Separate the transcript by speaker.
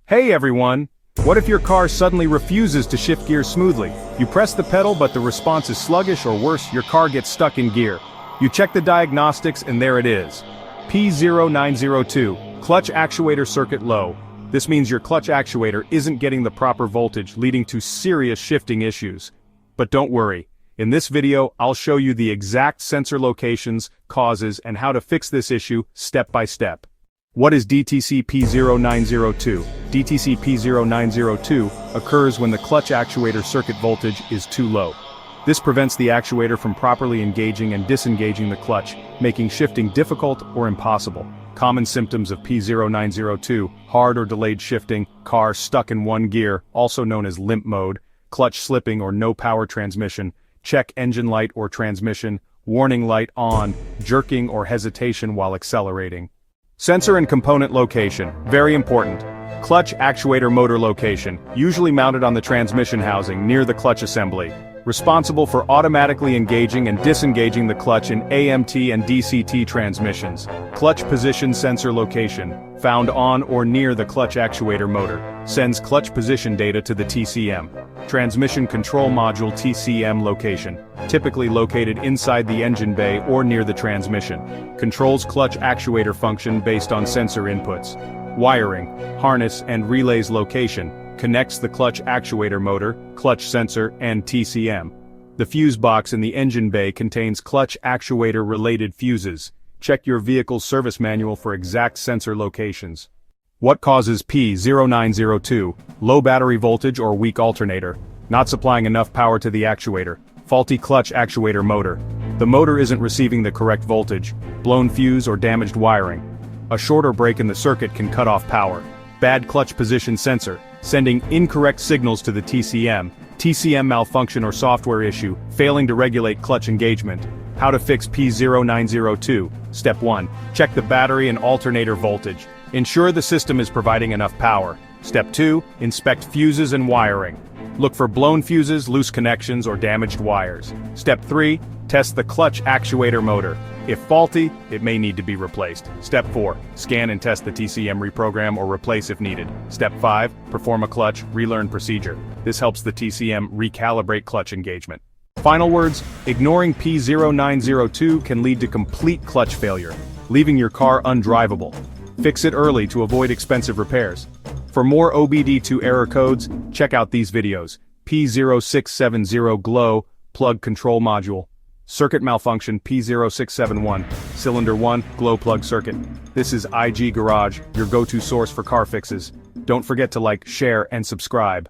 Speaker 1: Hey everyone! What if your car suddenly refuses to shift gears smoothly? You press the pedal but the response is sluggish, or worse, your car gets stuck in gear. You check the diagnostics and there it is. P0902, Clutch Actuator Circuit Low. This means your clutch actuator isn't getting the proper voltage, leading to serious shifting issues. But don't worry. In this video, I'll show you the exact sensor locations, causes, and how to fix this issue step by step. What is DTC P0902? DTC P0902 occurs when the clutch actuator circuit voltage is too low. This prevents the actuator from properly engaging and disengaging the clutch, making shifting difficult or impossible. Common symptoms of P0902: hard or delayed shifting, car stuck in one gear, also known as limp mode, clutch slipping or no power transmission, check engine light or transmission, warning light on, jerking or hesitation while accelerating. Sensor and component location, very important. Clutch actuator motor location, usually mounted on the transmission housing near the clutch assembly. Responsible for automatically engaging and disengaging the clutch in AMT and DCT transmissions. Clutch position sensor location, found on or near the clutch actuator motor, sends clutch position data to the TCM. Transmission Control Module TCM location, typically located inside the engine bay or near the transmission. Controls clutch actuator function based on sensor inputs. Wiring, harness and relays location, connects the clutch actuator motor, clutch sensor, and TCM. The fuse box in the engine bay contains clutch actuator related fuses. Check your vehicle's service manual for exact sensor locations. What causes P0902? Low battery voltage or weak alternator. Not supplying enough power to the actuator. Faulty clutch actuator motor. The motor isn't receiving the correct voltage. Blown fuse or damaged wiring. A short or break in the circuit can cut off power. Bad clutch position sensor, sending incorrect signals to the TCM. TCM malfunction or software issue, failing to regulate clutch engagement. How to fix P0902. Step 1. Check the battery and alternator voltage. Ensure the system is providing enough power. Step 2. Inspect fuses and wiring. Look for blown fuses, loose connections, or damaged wires. Step 3. Test the clutch actuator motor. If faulty, it may need to be replaced. Step 4. Scan and test the TCM, reprogram or replace if needed. Step 5. Perform a clutch relearn procedure. This helps the TCM recalibrate clutch engagement. Final words: ignoring P0902 can lead to complete clutch failure, leaving your car undrivable. Fix it early to avoid expensive repairs. For more OBD2 error codes, check out these videos. P0670 Glow Plug Control Module. Circuit malfunction P0671, Cylinder 1, glow plug circuit. This is IG Garage, your go-to source for car fixes. Don't forget to like, share, and subscribe.